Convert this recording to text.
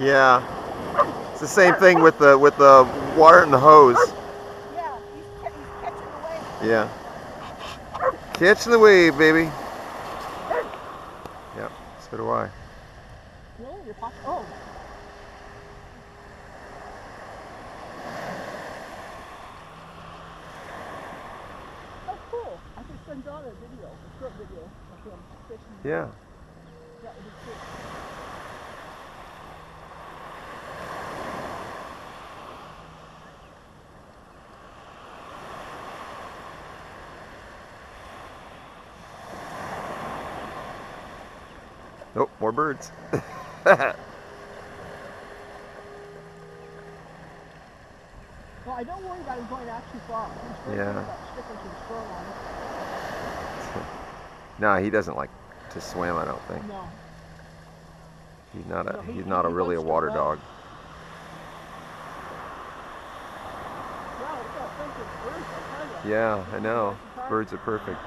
Yeah. It's the same thing with the water and the hose. Yeah, he's catching the wave. Yeah. Catching the wave, baby. Yep, so do I. Really? You're popping? Oh. Oh, cool. I could send John a video, a short video of him fishing. Yeah. That would be cool. Nope, more birds. Well, I don't worry about him going out too far. He's very good about sticking to the shoreline. No, he doesn't like to swim, I don't think. No. He's not really a water dog. Wow, look how perfect birds are. Yeah, I know. Birds are perfect.